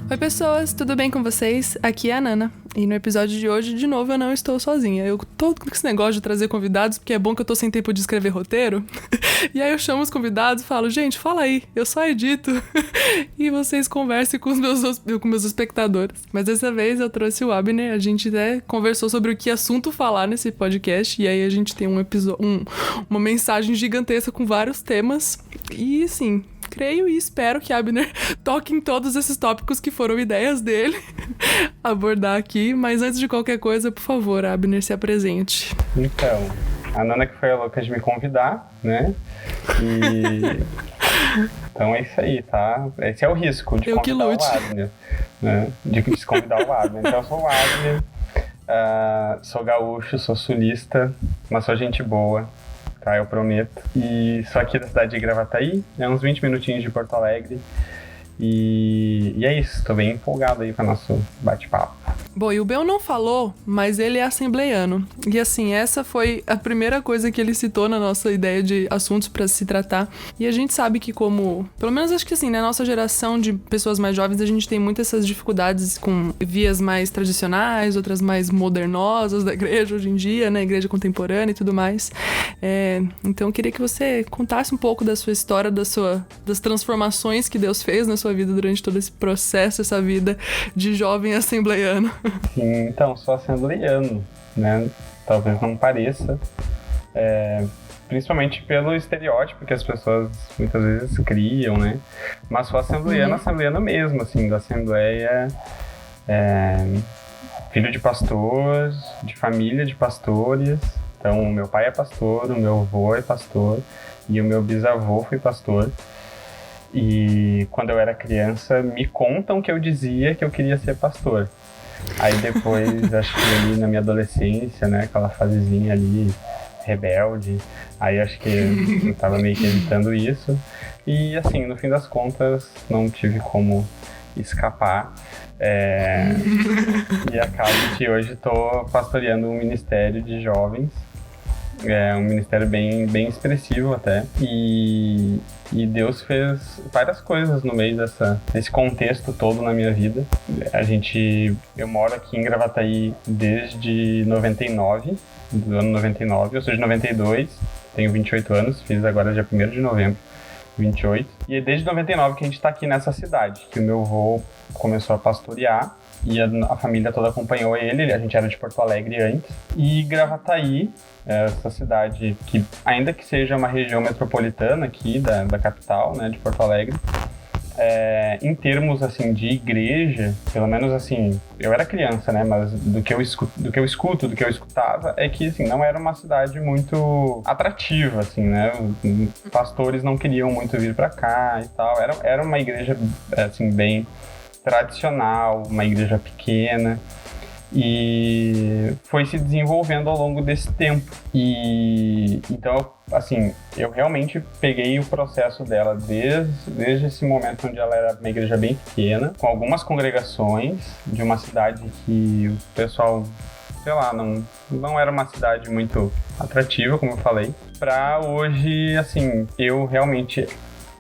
Oi pessoas, tudo bem com vocês? Aqui é a Nana. E no episódio de hoje, de novo, eu não estou sozinha. Eu tô com esse negócio de trazer convidados, porque é bom que eu tô sem tempo de escrever roteiro. E aí eu chamo os convidados e falo, gente, fala aí, eu só edito. E vocês conversem com meus espectadores. Mas dessa vez eu trouxe o Abner, a gente até conversou sobre o que assunto falar nesse podcast. E aí a gente tem uma mensagem gigantesca com vários temas. E assim, creio e espero que Abner toque em todos esses tópicos que foram ideias dele abordar aqui. Mas antes de qualquer coisa, por favor, Abner, se apresente. Então, a Nana que foi a louca de me convidar, né? Então é isso aí, tá? Esse é o risco de convidar o Abner, né? De convidar o Abner. Então eu sou o Abner, sou gaúcho, sou sulista, mas sou gente boa. Tá, eu prometo. E sou aqui da cidade de Gravataí, uns 20 minutinhos de Porto Alegre. E é isso, tô bem empolgado aí com o nosso bate-papo. Bom, e o Bel não falou, mas ele é assembleiano. E assim, essa foi a primeira coisa que ele citou na nossa ideia de assuntos pra se tratar. E a gente sabe que pelo menos acho que assim, na nossa geração de pessoas mais jovens, a gente tem muitas essas dificuldades com vias mais tradicionais, outras mais modernosas da igreja hoje em dia, né? Igreja contemporânea e tudo mais. Então eu queria que você contasse um pouco da sua história, das transformações que Deus fez na sua vida durante todo esse processo, essa vida de jovem assembleiano. Sim, então, sou assembleiano, né? Talvez não pareça, principalmente pelo estereótipo que as pessoas muitas vezes criam, né? Mas sou assembleiano mesmo, assim, da assembleia, filho de pastor, de família de pastores. Então, o meu pai é pastor, o meu avô é pastor e o meu bisavô foi pastor. E quando eu era criança, me contam que eu dizia que eu queria ser pastor. Aí depois, acho que ali na minha adolescência, né, aquela fasezinha ali, rebelde, aí acho que eu tava meio que evitando isso. E assim, no fim das contas, não tive como escapar. E acabo que hoje tô pastoreando um ministério de jovens. Um ministério bem expressivo até. E Deus fez várias coisas no meio desse contexto todo na minha vida. Eu moro aqui em Gravataí desde 99, do ano 99. Eu sou de 92, tenho 28 anos, fiz agora dia 1º de novembro, 28. E é desde 99 que a gente tá aqui nessa cidade, que o meu avô começou a pastorear. E a família toda acompanhou ele, a gente era de Porto Alegre antes. E Gravataí, essa cidade que, ainda que seja uma região metropolitana aqui da capital, né, de Porto Alegre, em termos assim de igreja, pelo menos assim, eu era criança, né, mas do que eu escutava, é que assim, não era uma cidade muito atrativa, assim, né, os pastores não queriam muito vir pra cá e tal, era uma igreja assim, bem tradicional, uma igreja pequena, e foi se desenvolvendo ao longo desse tempo. E então, assim, eu realmente peguei o processo dela desde esse momento onde ela era uma igreja bem pequena, com algumas congregações de uma cidade que o pessoal, sei lá, não era uma cidade muito atrativa, como eu falei, para hoje, assim, eu realmente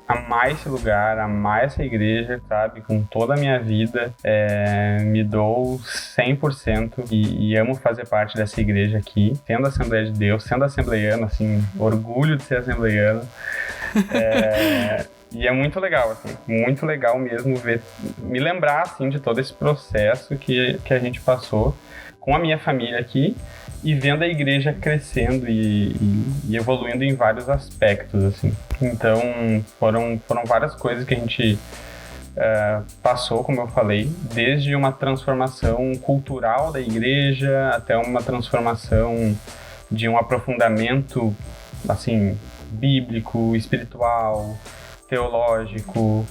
amar esse lugar, amar essa igreja, sabe? Com toda a minha vida, me dou 100% e amo fazer parte dessa igreja aqui, sendo Assembleia de Deus, sendo assembleiano, assim, orgulho de ser assembleiano. E é muito legal, assim, muito legal mesmo me lembrar, assim, de todo esse processo que a gente passou com a minha família aqui e vendo a igreja crescendo e evoluindo em vários aspectos, assim. Então, foram várias coisas que a gente passou, como eu falei, desde uma transformação cultural da igreja até uma transformação de um aprofundamento, assim, bíblico, espiritual, teológico.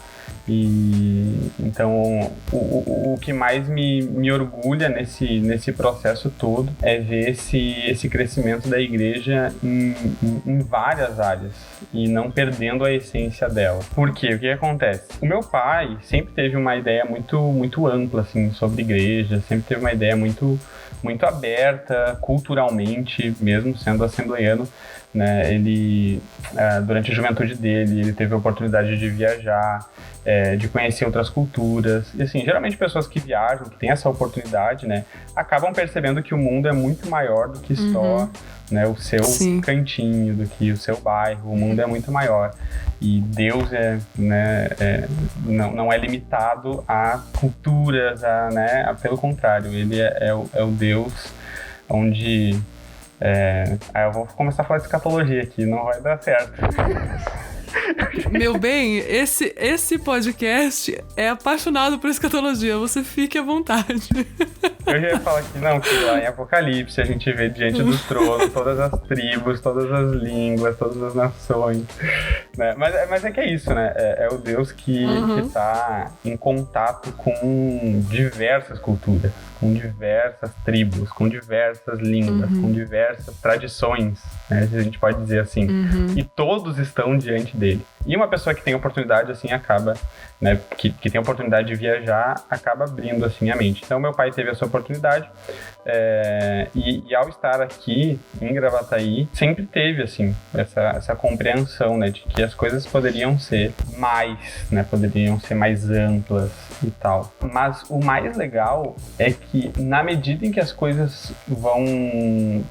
E então o que mais me orgulha nesse processo todo é ver esse crescimento da igreja em várias áreas e não perdendo a essência dela. Por quê? O que acontece? O meu pai sempre teve uma ideia muito, muito ampla assim, sobre igreja, sempre teve uma ideia muito muito aberta culturalmente, mesmo sendo assembleiano, né? Ele, durante a juventude dele, ele teve a oportunidade de viajar, de conhecer outras culturas. E assim, geralmente pessoas que viajam, que têm essa oportunidade, né, acabam percebendo que o mundo é muito maior do que só, né, o seu cantinho, do que o seu bairro. O mundo é muito maior. E Deus não é limitado a culturas, pelo contrário, ele é o Deus onde... eu vou começar a falar de escatologia aqui, não vai dar certo. Meu bem, esse podcast é apaixonado por escatologia, você fique à vontade. Eu já ia falar que lá em Apocalipse a gente vê diante do trono todas as tribos, todas as línguas, todas as nações, né? Mas é isso, né? É o Deus que tá em contato com diversas culturas, com diversas tribos, com diversas línguas, com diversas tradições, né? A gente pode dizer assim. E todos estão diante dele. E uma pessoa que tem oportunidade, assim, acaba, né, que tem oportunidade de viajar, acaba abrindo, assim, a mente. Então, meu pai teve essa oportunidade, e ao estar aqui, em Gravataí, sempre teve, assim, essa compreensão, né, de que as coisas poderiam ser mais, né, poderiam ser mais amplas e tal. Mas o mais legal é que, na medida em que as coisas vão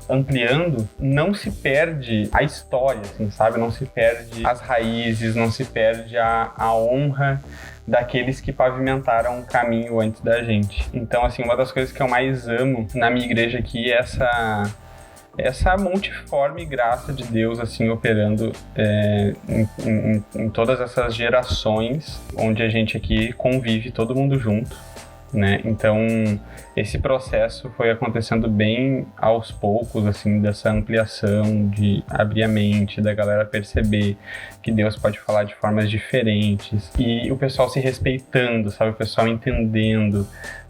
ampliando, não se perde a história, assim, sabe? Não se perde as raízes, não se perde a honra daqueles que pavimentaram o caminho antes da gente. Então, assim, uma das coisas que eu mais amo na minha igreja aqui é essa multiforme graça de Deus, assim, operando em todas essas gerações, onde a gente aqui convive todo mundo junto, né? Então, esse processo foi acontecendo bem aos poucos, assim, dessa ampliação, de abrir a mente, da galera perceber que Deus pode falar de formas diferentes, e o pessoal se respeitando, sabe? O pessoal entendendo,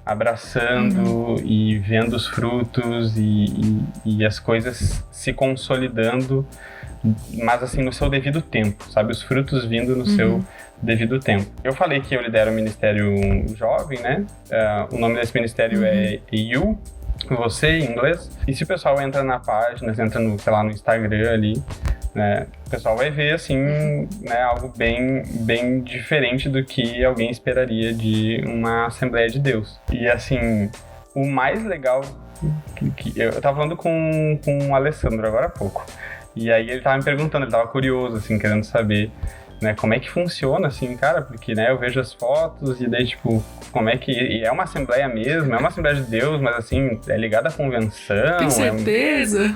abraçando e vendo os frutos e as coisas se consolidando, mas assim, no seu devido tempo, sabe? Os frutos vindo no seu devido tempo. Eu falei que eu lidero o Ministério Jovem, né? O nome desse ministério é You, você, em inglês. E se o pessoal entra na página, entra no, sei lá, no Instagram ali, né, o pessoal vai ver, assim, né, algo bem, bem diferente do que alguém esperaria de uma Assembleia de Deus. E, assim, o mais legal... eu tava falando com o Alessandro agora há pouco. E aí ele tava me perguntando, ele tava curioso, assim, querendo saber, né, como é que funciona, assim, cara, porque, né, eu vejo as fotos e daí, tipo, como é que... E é uma assembleia mesmo, é uma Assembleia de Deus, mas, assim, é ligada à convenção. Tem certeza?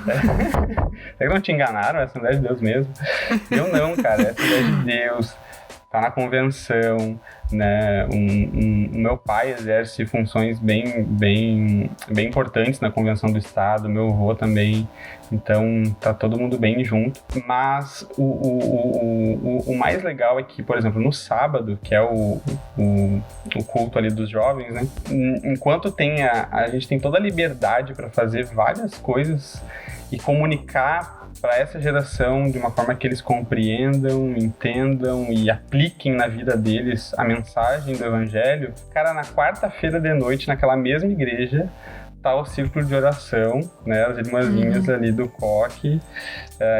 Será que não te enganaram? É a Assembleia de Deus mesmo? Eu não, cara, é a Assembleia de Deus, tá na convenção, né, o meu pai exerce funções bem, bem, bem importantes na Convenção do Estado, meu avô também, então tá todo mundo bem junto. Mas o mais legal é que, por exemplo, no sábado, que é o culto ali dos jovens, né, enquanto a gente tem toda a liberdade para fazer várias coisas e comunicar para essa geração de uma forma que eles compreendam, entendam e apliquem na vida deles a mensagem do Evangelho. Cara, na quarta-feira de noite, naquela mesma igreja, tá o círculo de oração, né? As irmãzinhas ali do coque,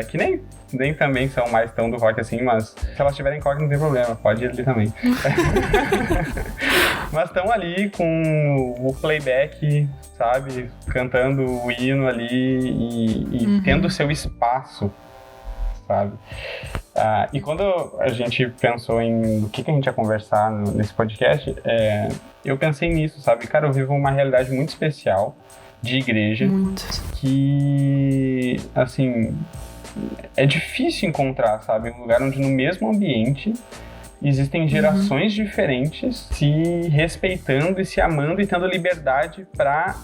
que nem também são mais tão do rock assim, mas se elas tiverem coque não tem problema, pode ir ali também. Mas estão ali com o playback, sabe? Cantando o hino ali e tendo seu espaço, sabe? E quando a gente pensou em o que a gente ia conversar nesse podcast, eu pensei nisso, sabe? Cara, eu vivo uma realidade muito especial de igreja. Muito. Que, assim, é difícil encontrar, sabe? Um lugar onde no mesmo ambiente existem gerações diferentes se respeitando e se amando e tendo liberdade para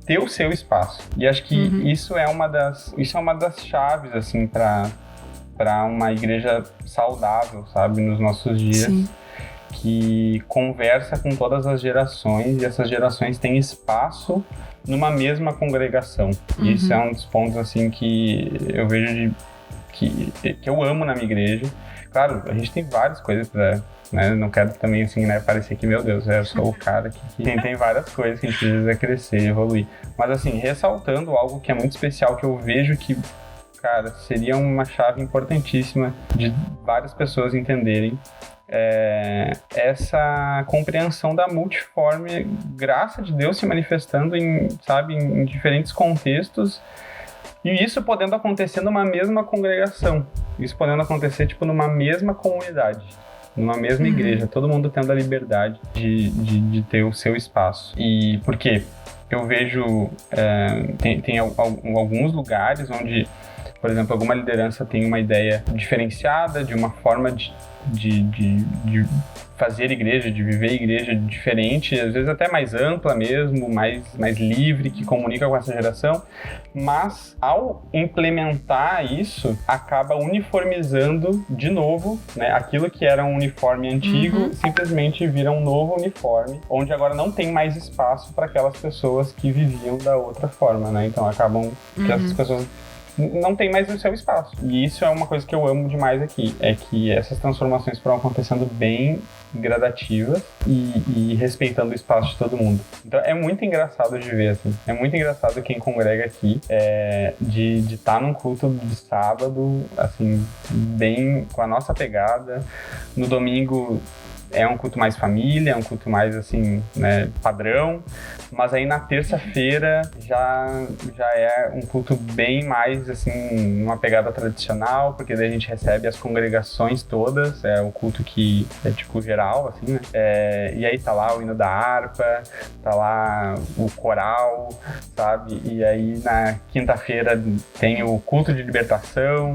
ter o seu espaço. E acho que isso é uma das chaves, assim, para uma igreja saudável, sabe, nos nossos dias. Sim. Que conversa com todas as gerações e essas gerações têm espaço numa mesma congregação. E isso é um dos pontos, assim, que eu vejo que eu amo na minha igreja. Claro, a gente tem várias coisas pra... Né? Não quero também, assim, né, parecer que, meu Deus, eu sou o cara que tem várias coisas que a gente precisa crescer, evoluir. Mas, assim, ressaltando algo que é muito especial, que eu vejo que, cara, seria uma chave importantíssima de várias pessoas entenderem, essa compreensão da multiforme graça de Deus se manifestando em diferentes contextos, e isso podendo acontecer numa mesma congregação, isso podendo acontecer, tipo, numa mesma comunidade, numa mesma igreja, todo mundo tendo a liberdade de ter o seu espaço. E por quê? Eu vejo, tem alguns lugares onde, por exemplo, alguma liderança tem uma ideia diferenciada de uma forma de fazer igreja, de viver igreja diferente, às vezes até mais ampla mesmo, mais livre, que comunica com essa geração, mas ao implementar isso, acaba uniformizando de novo, né, aquilo que era um uniforme antigo, simplesmente vira um novo uniforme, onde agora não tem mais espaço para aquelas pessoas que viviam da outra forma, né? Então acabam que essas pessoas não tem mais o seu espaço. E isso é uma coisa que eu amo demais aqui, é que essas transformações foram acontecendo bem gradativas e respeitando o espaço de todo mundo. Então é muito engraçado de ver, assim. É muito engraçado quem congrega aqui de estar num culto de sábado, assim, bem com a nossa pegada. No domingo é um culto mais família, é um culto mais, assim, né, padrão. Mas aí na terça-feira já é um culto bem mais, assim, uma pegada tradicional, porque daí a gente recebe as congregações todas, é o culto que é tipo geral, assim, né? E aí tá lá o hino da harpa, tá lá o coral, sabe? E aí na quinta-feira tem o culto de libertação.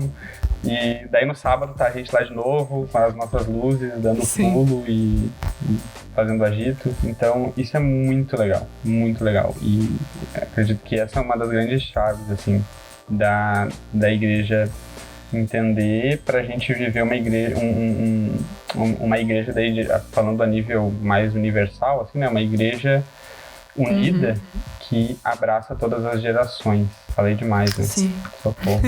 E daí no sábado tá a gente lá de novo, com as nossas luzes, dando pulo e fazendo agito. Então isso é muito legal, muito legal. E acredito que essa é uma das grandes chaves, assim, da igreja entender pra gente viver uma igreja, uma igreja daí, falando a nível mais universal, assim, né? Uma igreja unida que abraça todas as gerações. Falei demais, né? Sim. Socorro.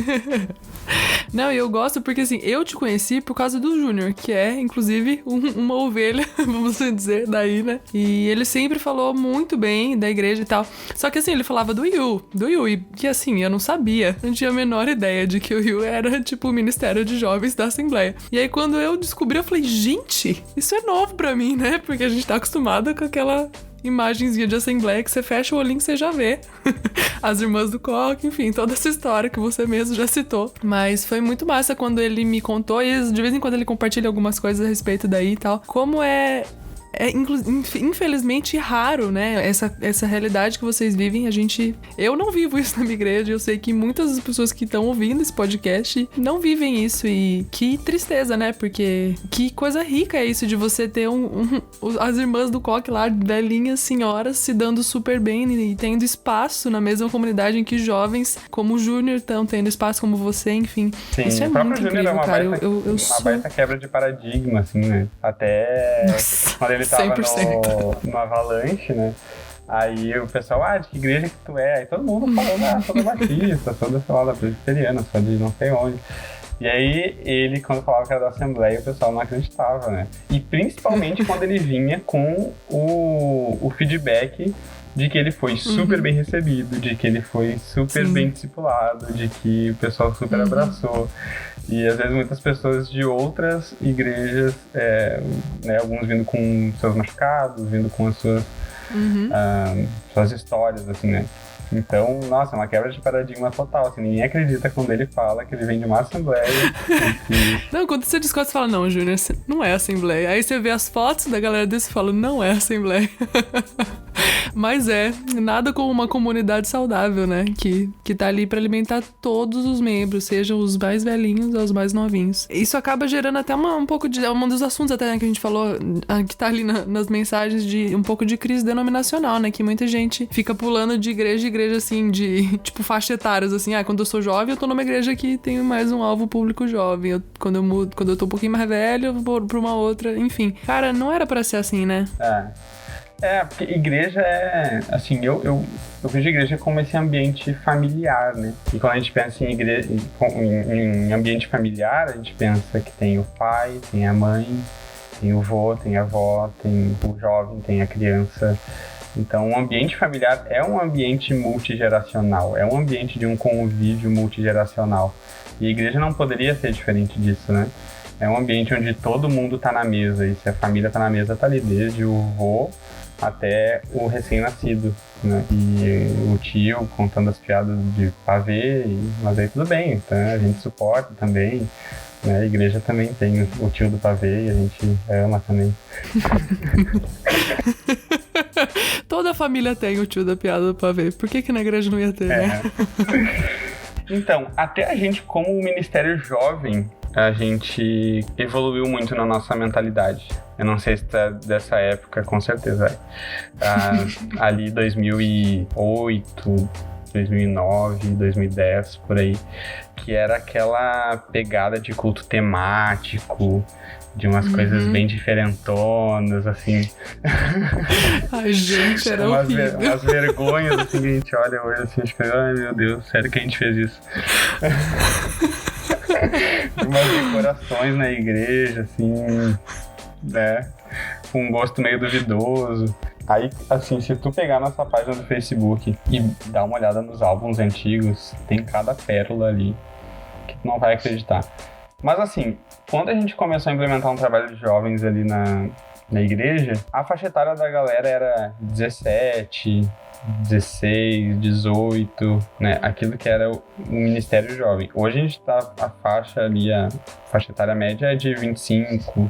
Não, e eu gosto porque, assim, eu te conheci por causa do Júnior, que é, inclusive, uma ovelha, vamos dizer, daí, né? E ele sempre falou muito bem da igreja e tal. Só que, assim, ele falava do Yu, e que, assim, eu não sabia. Não tinha a menor ideia de que o Yu era, tipo, o Ministério de Jovens da Assembleia. E aí, quando eu descobri, eu falei, gente, isso é novo pra mim, né? Porque a gente tá acostumado com aquela imagenzinha de Assembleia que você fecha o olhinho e você já vê. As irmãs do Coque, enfim, toda essa história que você mesmo já citou. Mas foi muito massa quando ele me contou, e de vez em quando ele compartilha algumas coisas a respeito daí e tal. Como é infelizmente raro, né? Essa realidade que vocês vivem, eu não vivo isso na minha igreja, eu sei que muitas das pessoas que estão ouvindo esse podcast não vivem isso, e que tristeza, né? Porque que coisa rica é isso de você ter as irmãs do Coque lá, velhinhas senhoras, se dando super bem e tendo espaço na mesma comunidade em que jovens como o Júnior estão tendo espaço, como você, enfim. Sim, isso é muito incrível, é cara. Uma baita quebra de paradigma, assim, né? Até quando ele tava no Avalanche, né? Aí o pessoal, de que igreja que tu é? Aí todo mundo falando, sou da Batista, sou da Presbiteriana, sou de não sei onde. E aí ele, quando falava que era da Assembleia, o pessoal não acreditava, né? E principalmente quando ele vinha com o feedback de que ele foi super bem recebido, de que ele foi super bem discipulado, de que o pessoal super abraçou. E às vezes muitas pessoas de outras igrejas, né, alguns vindo com seus machucados, vindo com as suas histórias, assim, né? Então, nossa, é uma quebra de paradigma total, assim, ninguém acredita quando ele fala que ele vem de uma assembleia. Não, quando você discute, você fala, não, Júnior, não é assembleia. Aí você vê as fotos da galera desse e fala, não é assembleia. Mas nada como uma comunidade saudável, né? Que tá ali pra alimentar todos os membros, sejam os mais velhinhos ou os mais novinhos. Isso acaba gerando até um pouco de... um dos assuntos até, né, que a gente falou, que tá ali nas mensagens, de um pouco de crise denominacional, né? Que muita gente fica pulando de igreja em igreja, assim, de, tipo, faixa etárias, assim. Quando eu sou jovem, eu tô numa igreja que tem mais um alvo público jovem. Quando eu tô um pouquinho mais velho, eu vou pra uma outra, enfim. Cara, não era pra ser assim, né? Porque igreja assim, eu vejo a igreja como esse ambiente familiar, né? E quando a gente pensa em ambiente familiar, a gente pensa que tem o pai, tem a mãe, tem o vô, tem a avó, tem o jovem, tem a criança. Então, o ambiente familiar é um ambiente multigeracional, é um ambiente de um convívio multigeracional. E a igreja não poderia ser diferente disso, né? É um ambiente onde todo mundo tá na mesa, e se a família tá na mesa, tá ali desde o vô até o recém-nascido, né? E o tio contando as piadas de pavê, mas aí tudo bem, então a gente suporta também, né? A igreja também tem o tio do pavê e a gente ama também. Toda família tem o tio da piada do pavê, por que na igreja não ia ter, né? Então, até a gente como ministério jovem, a gente evoluiu muito na nossa mentalidade. Eu não sei se tá dessa época, com certeza. Ali 2008, 2009, 2010, por aí. Que era aquela pegada de culto temático, de umas coisas bem diferentonas, assim. Ai, gente, era horrível. Umas vergonhas, assim, que a gente olha hoje, assim, fica, ai, meu Deus, sério que a gente fez isso? Umas decorações na igreja, assim, né? Com um gosto meio duvidoso. Aí, assim, se tu pegar nossa página do Facebook e dar uma olhada nos álbuns antigos, tem cada pérola ali que tu não vai acreditar. Mas, assim, quando a gente começou a implementar um trabalho de jovens ali na igreja, a faixa etária da galera era 17, 16, 18, né? Aquilo que era o Ministério Jovem. Hoje a gente tá, a faixa etária média é de 25,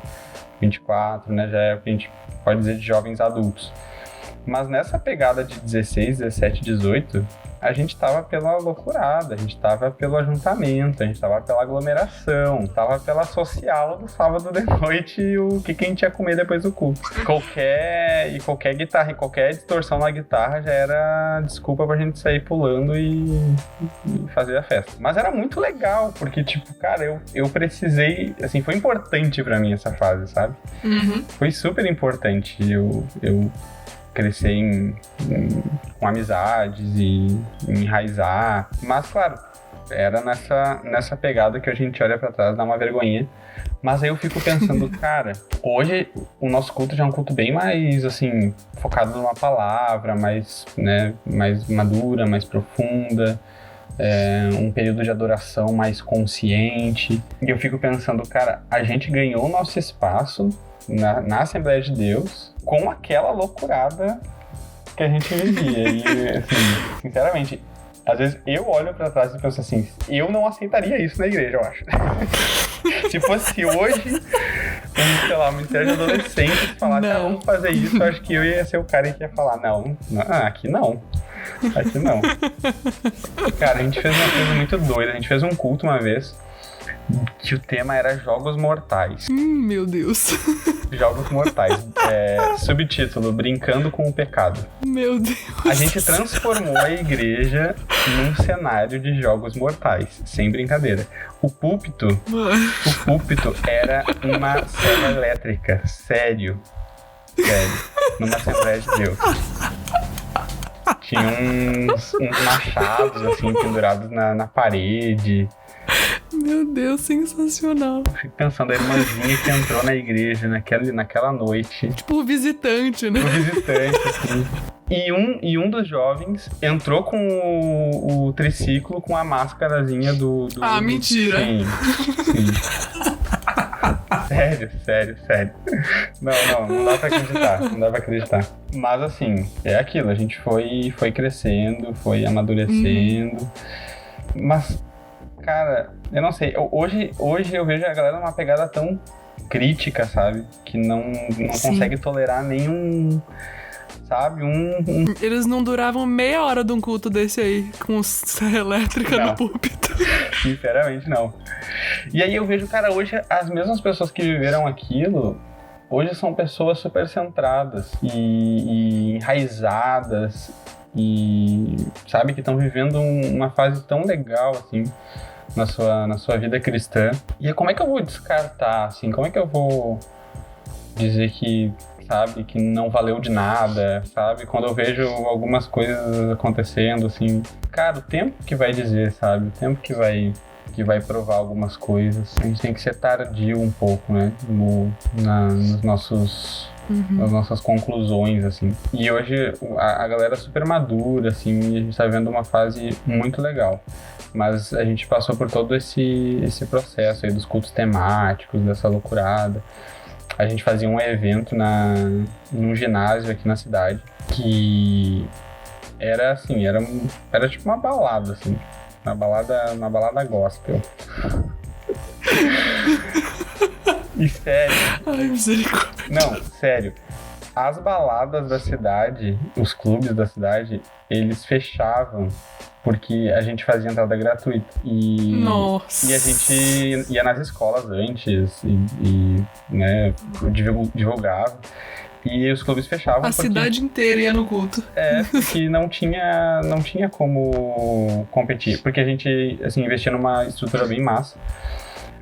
24, né? Já é o que a gente pode dizer de jovens adultos. Mas nessa pegada de 16, 17, 18, a gente tava pela loucurada, a gente tava pelo ajuntamento, a gente tava pela aglomeração, tava pela social do sábado de noite e o que a gente ia comer depois do culto. Qualquer guitarra e qualquer distorção na guitarra já era desculpa pra gente sair pulando e fazer a festa. Mas era muito legal, porque, tipo, cara, eu precisei, assim, foi importante pra mim essa fase, sabe? Foi super importante. Eu crescer com amizades e enraizar. Mas, claro, era nessa pegada que a gente olha pra trás, dá uma vergonhinha. Mas aí eu fico pensando, cara, hoje o nosso culto já é um culto bem mais, assim, focado numa palavra, mais madura, mais profunda. Um período de adoração mais consciente. E eu fico pensando, cara, a gente ganhou o nosso espaço na Assembleia de Deus com aquela loucurada que a gente vivia. E, assim, sinceramente, às vezes eu olho pra trás e penso assim, eu não aceitaria isso na igreja, eu acho. Se fosse hoje, sei lá, o Ministério de Adolescentes falasse, vamos fazer isso, eu acho que eu ia ser o cara que ia falar, não, aqui não. Aqui não. Cara, a gente fez uma coisa muito doida, a gente fez um culto uma vez que o tema era Jogos Mortais. Meu Deus. Jogos Mortais. Subtítulo, Brincando com o Pecado. Meu Deus. A gente transformou a igreja num cenário de Jogos Mortais, sem brincadeira. O púlpito era uma cela elétrica, sério, numa Assembleia de Deus. Tinha uns machados, assim, pendurados na parede. Meu Deus, sensacional. Fico pensando, a irmãzinha que entrou na igreja naquela noite. Tipo o visitante, né? O visitante, assim. E um dos jovens entrou com o triciclo com a máscarazinha do... mentira. Sim. Sério. Não dá pra acreditar. Mas, assim, é aquilo. A gente foi crescendo, foi amadurecendo. Mas, cara, eu não sei. Hoje eu vejo a galera numa pegada tão crítica, sabe? Que não consegue tolerar nenhum... Sabe? Eles não duravam meia hora de um culto desse aí, com serra elétrica no púlpito. Sinceramente, não. E aí eu vejo, cara, hoje as mesmas pessoas que viveram aquilo, hoje são pessoas super centradas e enraizadas e, sabe, que estão vivendo uma fase tão legal, assim, na sua vida cristã. E como é que eu vou descartar, assim, como é que eu vou dizer que sabe? Que não valeu de nada, sabe? Quando eu vejo algumas coisas acontecendo, assim, cara, o tempo que vai dizer, sabe? O tempo que vai provar algumas coisas. A gente tem que ser tardio um pouco, né? Nos nossos... nas nossas conclusões, assim. E hoje a galera é super madura, assim, e a gente tá vendo uma fase muito legal. Mas a gente passou por todo esse processo aí dos cultos temáticos, dessa loucurada. A gente fazia um evento num ginásio aqui na cidade, que era assim, era tipo uma balada, assim. Uma balada gospel. E sério. Ai, misericórdia. Não, sério. As baladas da cidade, os clubes da cidade, eles fechavam porque a gente fazia entrada gratuita. Nossa. E a gente ia nas escolas antes e né, divulgava. E os clubes fechavam. A cidade inteira ia no culto. Porque não tinha como competir. Porque a gente, assim, investia numa estrutura bem massa.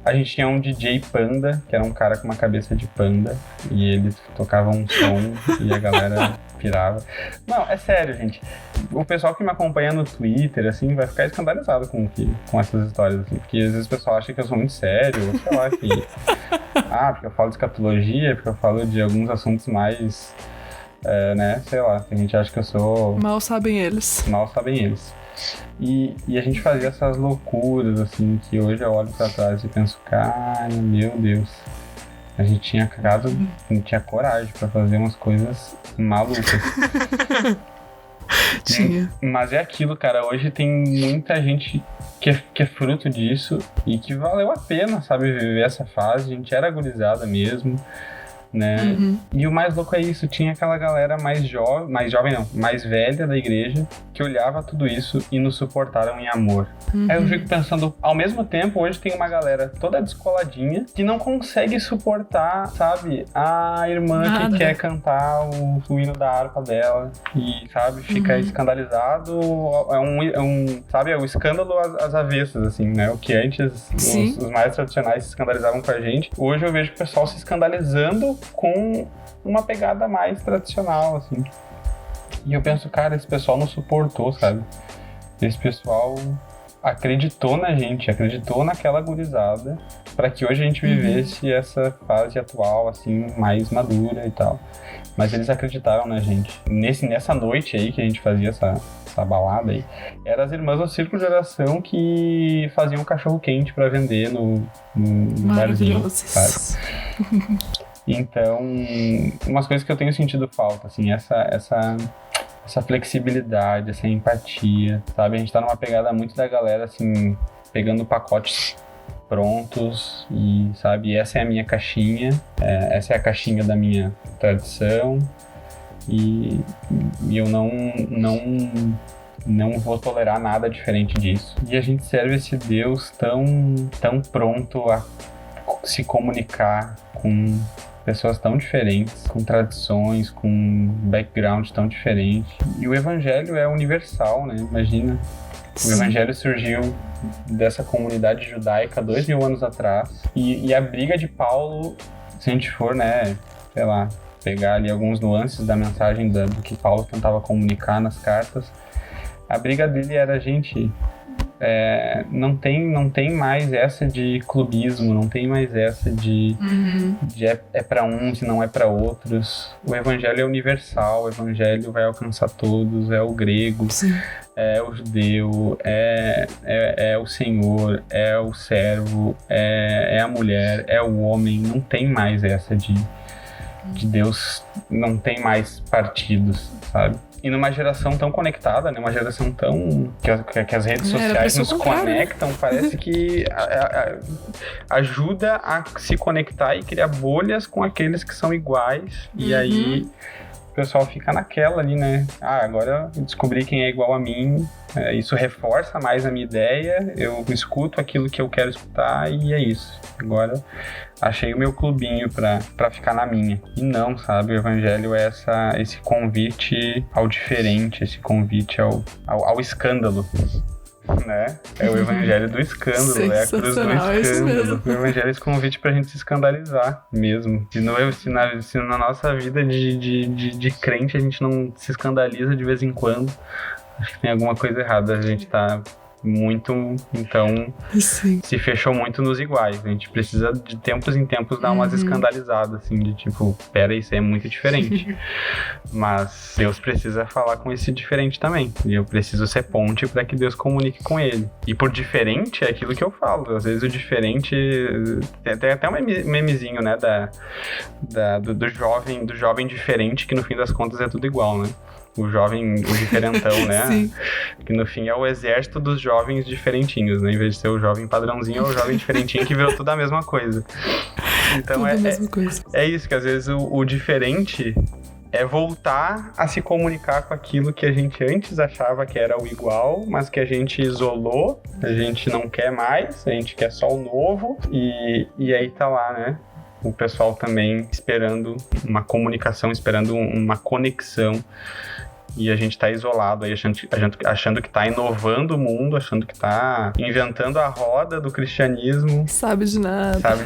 A gente tinha um DJ Panda, que era um cara com uma cabeça de panda, e ele tocava um som e a galera pirava. Não, é sério, gente. O pessoal que me acompanha no Twitter, assim, vai ficar escandalizado com essas histórias, assim, porque às vezes o pessoal acha que eu sou muito sério, ou sei lá, porque eu falo de escatologia, porque eu falo de alguns assuntos mais, né, sei lá, tem gente que acha que eu sou... Mal sabem eles. E a gente fazia essas loucuras, assim, que hoje eu olho pra trás e penso, cara, meu Deus, a gente tinha coragem pra fazer umas coisas malucas. Tinha. Mas é aquilo, cara, hoje tem muita gente que é fruto disso e que valeu a pena, sabe, viver essa fase. A gente era gurizada mesmo, né? E o mais louco é isso, tinha aquela galera mais velha da igreja, que olhava tudo isso e nos suportaram em amor. Aí eu fico pensando, ao mesmo tempo, hoje tem uma galera toda descoladinha, que não consegue suportar, sabe, a irmã que quer cantar o hino da harpa dela, e, sabe, fica escandalizado, sabe, é o escândalo às avessas, assim, né? O que antes os mais tradicionais se escandalizavam com a gente, hoje eu vejo o pessoal se escandalizando com uma pegada mais tradicional, assim. E eu penso, cara, esse pessoal não suportou, sabe? Esse pessoal acreditou na gente, acreditou naquela gurizada, para que hoje a gente vivesse essa fase atual, assim, mais madura e tal. Mas eles acreditaram na gente. Nessa noite aí que a gente fazia essa balada aí, eram as irmãs do Círculo de Oração que faziam cachorro quente para vender no barzinho, sabe? Então, umas coisas que eu tenho sentido falta, assim, essa flexibilidade, essa empatia, sabe? A gente tá numa pegada muito da galera, assim, pegando pacotes prontos e, sabe, essa é a minha caixinha, essa é a caixinha da minha tradição e eu não vou tolerar nada diferente disso. E a gente serve esse Deus tão pronto a se comunicar com pessoas tão diferentes, com tradições, com background tão diferente. E o evangelho é universal, né? Imagina. O evangelho surgiu dessa comunidade judaica 2000 anos atrás. E a briga de Paulo, se a gente for, né, sei lá, pegar ali alguns nuances da mensagem do que Paulo tentava comunicar nas cartas, a briga dele era, gente... não tem mais essa de clubismo, não tem mais essa de é para uns e não é para outros. O evangelho é universal, o evangelho vai alcançar todos, é o grego, é o judeu, é o senhor, é o servo, é a mulher, é o homem. Não tem mais essa de Deus, não tem mais partidos, sabe? E numa geração tão conectada, né? Uma geração tão... que as redes sociais nos conectam, parece que ajuda a se conectar e criar bolhas com aqueles que são iguais. E aí o pessoal fica naquela ali, né? Agora eu descobri quem é igual a mim. Isso reforça mais a minha ideia. Eu escuto aquilo que eu quero escutar e é isso. Agora achei o meu clubinho pra ficar na minha. E não, sabe? O evangelho é esse convite ao diferente, esse convite ao escândalo, né? É o evangelho do escândalo, é a cruz do Sensacional, é isso mesmo. escândalo. O evangelho é esse convite pra gente se escandalizar mesmo. Se na nossa vida de crente a gente não se escandaliza de vez em quando, acho que tem alguma coisa errada. A gente tá muito, então, Sim. se fechou muito nos iguais. A gente precisa de tempos em tempos dar umas escandalizadas, assim, de tipo, pera, isso é muito diferente. Mas Deus precisa falar com esse diferente também. E eu preciso ser ponte para que Deus comunique com ele. E por diferente é aquilo que eu falo. Às vezes o diferente... Tem até um memezinho, né, do jovem diferente, que no fim das contas é tudo igual, né? O diferentão, né? Sim. Que no fim é o exército dos jovens diferentinhos, né? Em vez de ser o jovem padrãozinho, é o jovem diferentinho que virou tudo a mesma coisa. Então Tudo a mesma coisa. é isso, que às vezes o diferente é voltar a se comunicar com aquilo que a gente antes achava que era o igual, mas que a gente isolou, a gente não quer mais, a gente quer só o novo, e aí tá lá, né? O pessoal também esperando uma comunicação, esperando uma conexão. E a gente tá isolado aí, achando que tá inovando o mundo, achando que tá inventando a roda do cristianismo. Sabe de nada. Sabe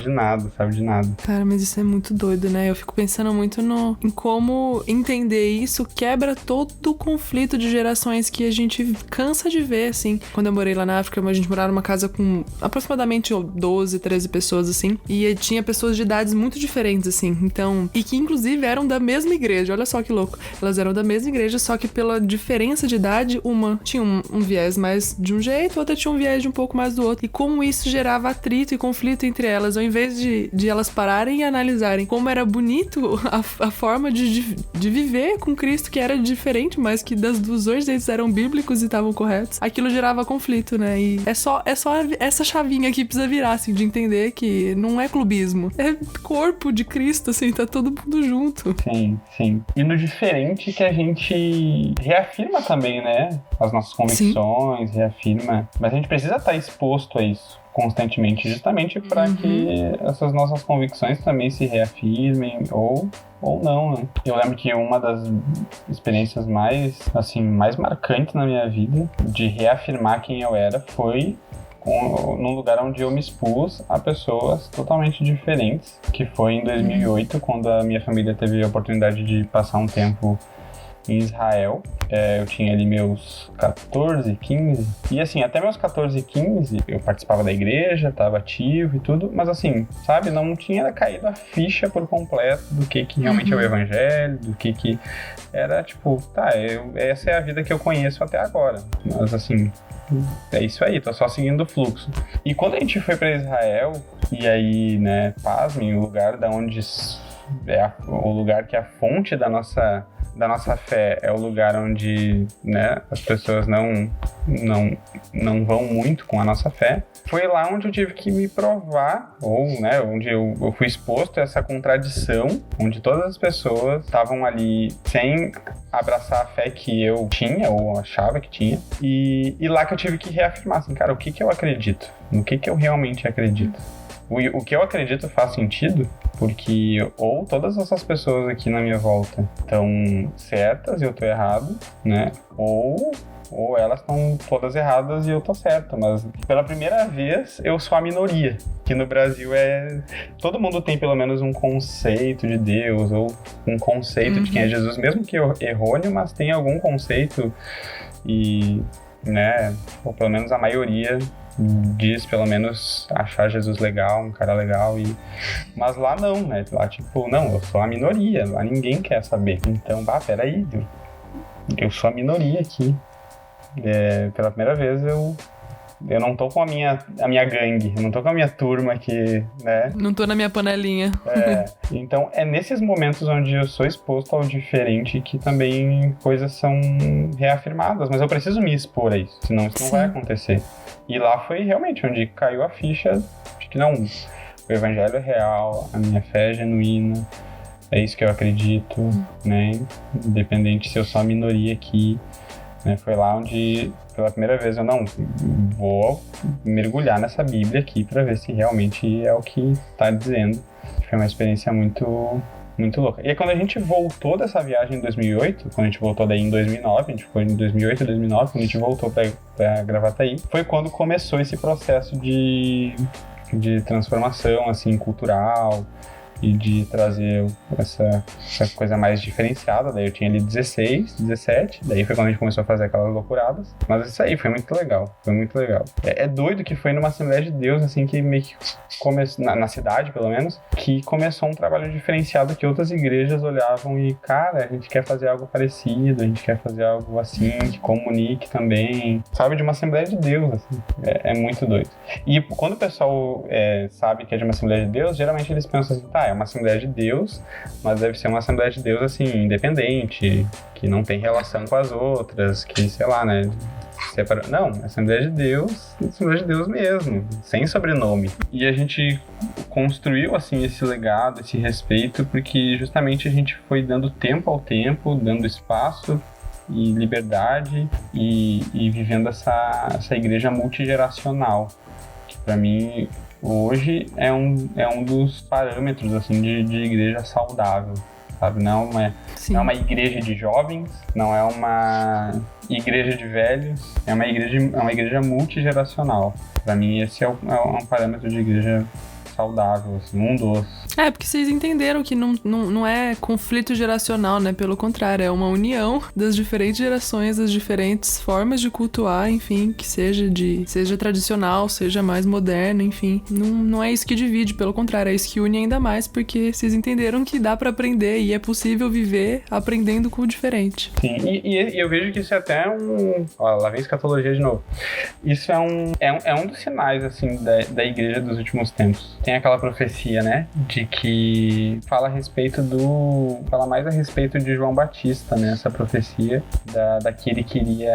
de nada. Cara, mas isso é muito doido, né? Eu fico pensando muito em como entender isso quebra todo o conflito de gerações que a gente cansa de ver, assim. Quando eu morei lá na África, a gente morava numa casa com aproximadamente 12, 13 pessoas, assim. E tinha pessoas de idades muito diferentes, assim. Então, e que inclusive eram da mesma igreja. Olha só que louco. Elas eram da mesma igreja, só que pela diferença de idade, uma tinha um viés mais de um jeito, outra tinha um viés de um pouco mais do outro. E como isso gerava atrito e conflito entre elas, ao invés de elas pararem e analisarem como era bonito a forma de viver com Cristo, que era diferente, mas que dos dois jeitos eram bíblicos e estavam corretos, aquilo gerava conflito, né? E é só essa chavinha que precisa virar, assim, de entender que não é clubismo, é corpo de Cristo, assim, tá todo mundo junto. Sim. E no diferente que a gente reafirma também, né? As nossas convicções, reafirma. Mas a gente precisa estar exposto a isso constantemente, justamente para que essas nossas convicções também se reafirmem ou não, né? Eu lembro que uma das experiências mais marcantes na minha vida de reafirmar quem eu era foi num lugar onde eu me expus a pessoas totalmente diferentes, que foi em 2008, quando a minha família teve a oportunidade de passar um tempo em Israel. Eu tinha ali meus 14, 15. E assim, até meus 14, 15, eu participava da igreja, estava ativo e tudo, mas assim, sabe, não tinha caído a ficha por completo do que realmente é o evangelho, do que era, tipo, essa é a vida que eu conheço até agora. Mas assim, é isso aí, tô só seguindo o fluxo. E quando a gente foi para Israel, e aí, né, pasmem, o lugar da onde o lugar que é a fonte da nossa fé, é o lugar onde, né, as pessoas não vão muito com a nossa fé. Foi lá onde eu tive que me provar, ou, né, onde eu fui exposto a essa contradição, onde todas as pessoas estavam ali sem abraçar a fé que eu tinha, ou achava que tinha, e lá que eu tive que reafirmar, assim, cara, o que eu acredito? No que eu realmente acredito? O que eu acredito faz sentido, porque ou todas essas pessoas aqui na minha volta estão certas e eu tô errado, né? Ou elas estão todas erradas e eu tô certo. Mas pela primeira vez eu sou a minoria, que no Brasil todo mundo tem pelo menos um conceito de Deus, ou um conceito de quem é Jesus, mesmo que errôneo, mas tem algum conceito e, né, ou pelo menos a maioria diz, pelo menos, achar Jesus legal, um cara legal, mas lá não, né? Lá, tipo, não, eu sou a minoria, lá ninguém quer saber. Então, peraí, eu sou a minoria aqui. Pela primeira vez eu não tô com a minha gangue, eu não tô com a minha turma aqui, né? Não tô na minha panelinha. Então, é nesses momentos onde eu sou exposto ao diferente que também coisas são reafirmadas, mas eu preciso me expor a isso, senão isso não vai acontecer. E lá foi realmente onde caiu a ficha de que não, o evangelho é real, a minha fé é genuína, é isso que eu acredito, né? Independente se eu sou a minoria aqui, né? Foi lá onde, pela primeira vez, eu não vou mergulhar nessa Bíblia aqui para ver se realmente é o que está dizendo. Foi uma experiência muito, muito louca. E aí, quando a gente voltou dessa viagem em 2008, quando a gente voltou daí em 2009, a gente foi em 2008 e 2009, quando a gente voltou pra Gravataí, foi quando começou esse processo de transformação, assim, cultural, e de trazer essa coisa mais diferenciada. Daí eu tinha ali 16, 17, daí foi quando a gente começou a fazer aquelas loucuradas. Mas isso aí foi muito legal, foi muito legal. É doido que foi numa Assembleia de Deus, assim, que meio que começou, na cidade pelo menos, que começou um trabalho diferenciado que outras igrejas olhavam e, cara, a gente quer fazer algo parecido, a gente quer fazer algo assim, que comunique também, sabe, de uma Assembleia de Deus, assim. É muito doido. E quando o pessoal sabe que é de uma Assembleia de Deus, geralmente eles pensam assim, tá, é uma Assembleia de Deus, mas deve ser uma Assembleia de Deus, assim, independente, que não tem relação com as outras, que, sei lá, né, não, Assembleia de Deus mesmo, sem sobrenome. E a gente construiu, assim, esse legado, esse respeito, porque justamente a gente foi dando tempo ao tempo, dando espaço e liberdade e vivendo essa igreja multigeracional, que pra mim hoje é um dos parâmetros, assim, de igreja saudável, sabe? Não é uma igreja de jovens, não é uma igreja de velhos, é uma igreja multigeracional. Pra mim esse é um parâmetro de igreja saudável, assim, um dos. Porque vocês entenderam que não é conflito geracional, né? Pelo contrário, é uma união das diferentes gerações, das diferentes formas de cultuar, enfim, que seja tradicional, seja mais moderno, enfim. Não é isso que divide, pelo contrário, é isso que une ainda mais, porque vocês entenderam que dá pra aprender e é possível viver aprendendo com o diferente. Sim, e eu vejo que isso é até lá vem escatologia de novo. Isso é um dos sinais, assim, da igreja dos últimos tempos. Tem aquela profecia, né? Que fala mais a respeito de João Batista, né? Essa profecia que ele queria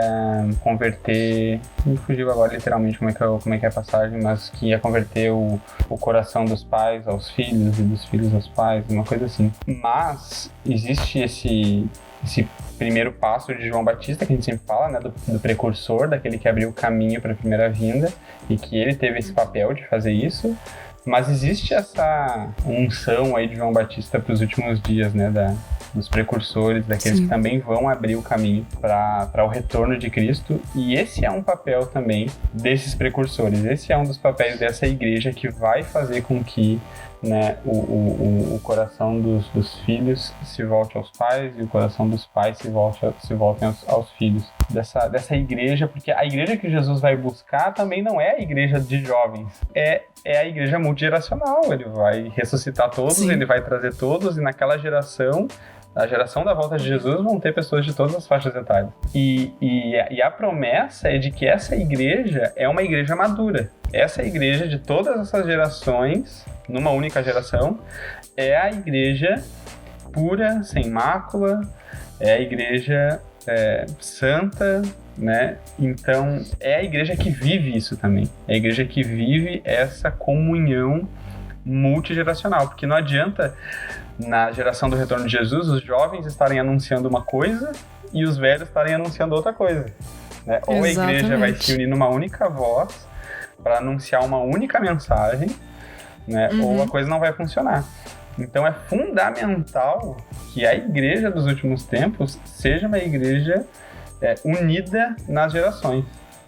converter, me fugiu agora literalmente como é que é a passagem, mas que ia converter o coração dos pais aos filhos e dos filhos aos pais, uma coisa assim. Mas existe esse primeiro passo de João Batista, que a gente sempre fala, né, do precursor, daquele que abriu o caminho para a primeira vinda, e que ele teve esse papel de fazer isso. Mas existe essa unção aí de João Batista para os últimos dias, né, dos precursores, daqueles que também vão abrir o caminho para o retorno de Cristo. E esse é um papel também desses precursores. Esse é um dos papéis dessa igreja que vai fazer com que, né, o coração dos filhos se volte aos pais e o coração dos pais se voltem aos filhos. Dessa igreja, porque a igreja que Jesus vai buscar também não é a igreja de jovens, é a igreja multigeracional. Ele vai ressuscitar todos, ele vai trazer todos, e naquela geração, a geração da volta de Jesus, vão ter pessoas de todas as faixas etárias. E a promessa é de que essa igreja é uma igreja madura. Essa igreja de todas essas gerações, numa única geração, é a igreja pura, sem mácula, é a igreja santa, né? Então é a igreja que vive isso também, é a igreja que vive essa comunhão multigeracional, porque não adianta na geração do retorno de Jesus os jovens estarem anunciando uma coisa e os velhos estarem anunciando outra coisa, né? Ou a igreja vai se unir numa única voz para anunciar uma única mensagem, né? Ou a coisa não vai funcionar. Então é fundamental que a igreja dos últimos tempos seja uma igreja unida nas gerações,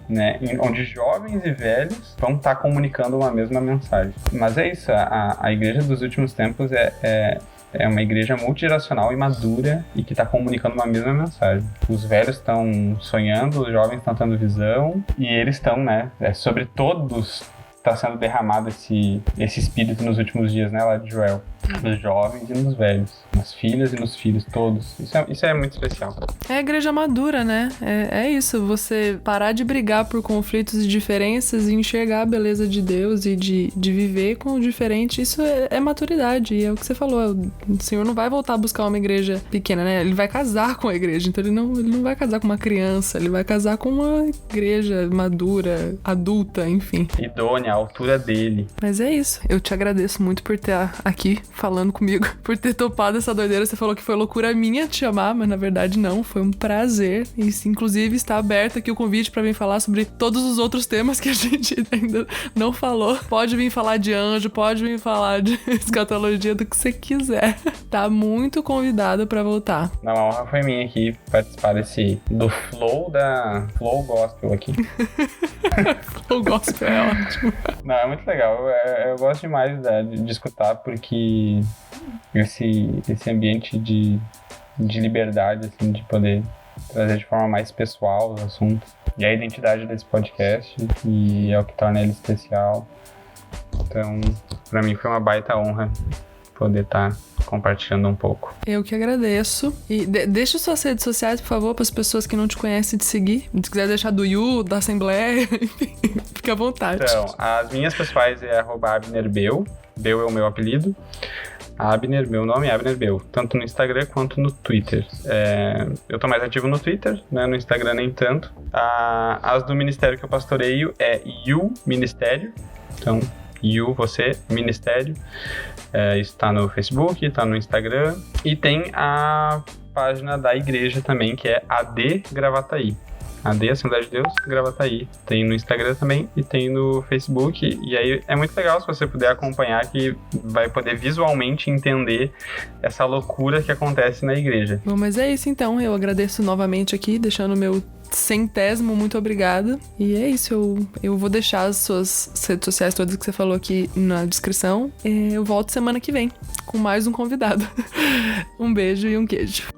né? Onde jovens e velhos vão estar comunicando uma mesma mensagem. Mas é isso, a igreja dos últimos tempos é uma igreja multigeracional e madura e que está comunicando uma mesma mensagem. Os velhos estão sonhando, os jovens estão tendo visão e eles estão, né? Sobre todos está sendo derramado esse espírito nos últimos dias, né, lá de Joel. Nos jovens e nos velhos, nas filhas e nos filhos, todos. Isso é muito especial. É a igreja madura, né? É isso, você parar de brigar por conflitos e diferenças e enxergar a beleza de Deus e de viver com o diferente. Isso é maturidade, e é o que você falou. O Senhor não vai voltar a buscar uma igreja pequena, né? Ele vai casar com a igreja, então ele não vai casar com uma criança, ele vai casar com uma igreja madura, adulta, enfim. Idônea, à altura dele. Mas é isso, eu te agradeço muito por estar aqui falando comigo, por ter topado essa doideira. Você falou que foi loucura minha te chamar, mas na verdade não, foi um prazer. E inclusive está aberto aqui o convite pra vir falar sobre todos os outros temas que a gente ainda não falou. Pode vir falar de anjo, pode vir falar de escatologia, do que você quiser. Tá muito convidado pra voltar. Não, a honra foi minha aqui participar do flow gospel aqui. Flow gospel é ótimo. Não, é muito legal. Eu gosto demais de escutar, porque esse ambiente de liberdade, assim, de poder trazer de forma mais pessoal os assuntos. E a identidade desse podcast, e é o que torna ele especial. Então, pra mim foi uma baita honra poder estar compartilhando um pouco. Eu que agradeço. E deixa suas redes sociais, por favor, para as pessoas que não te conhecem, de seguir. Se quiser deixar do You, da Assembleia, enfim, fica à vontade. Então, as minhas pessoais é @AbnerBeu. Beu é o meu apelido. Abner, meu nome é Abner Beu, tanto no Instagram quanto no Twitter. Eu tô mais ativo no Twitter, né? No Instagram nem tanto. As do ministério que eu pastoreio é You Ministério. Então, You, você, Ministério. Isso tá no Facebook, tá no Instagram. E tem a página da igreja também, que é AD Gravataí. AD, Assembleia de Deus, Gravataí. Tem no Instagram também e tem no Facebook. E aí é muito legal se você puder acompanhar, que vai poder visualmente entender essa loucura que acontece na igreja. Bom, mas é isso então. Eu agradeço novamente aqui, deixando o meu 100º, muito obrigada. E é isso, eu vou deixar as suas redes sociais todas que você falou aqui na descrição. Eu volto semana que vem com mais um convidado. Um beijo e um queijo.